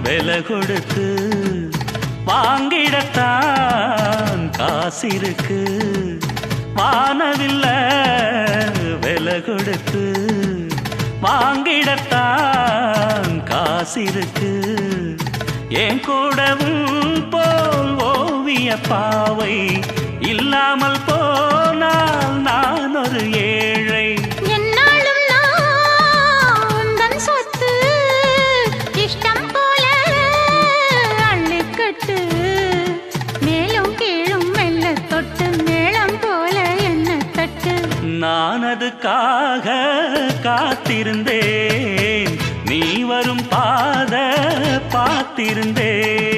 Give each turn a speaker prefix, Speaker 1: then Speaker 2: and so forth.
Speaker 1: விலை கொடுத்து வாங்கிடத்தான் காசிருக்கு. வானவில்லை விலை கொடுத்து வாங்கிடத்தான் காசிருக்கு. என் கூடவும் போல் ஓவிய பாவை இல்லாமல் போனால் நான் ஒரு ஏழை. நான் அதுக்காக காத்திருந்தேன், நீ வரும் பாத பார்த்திருந்தேன்.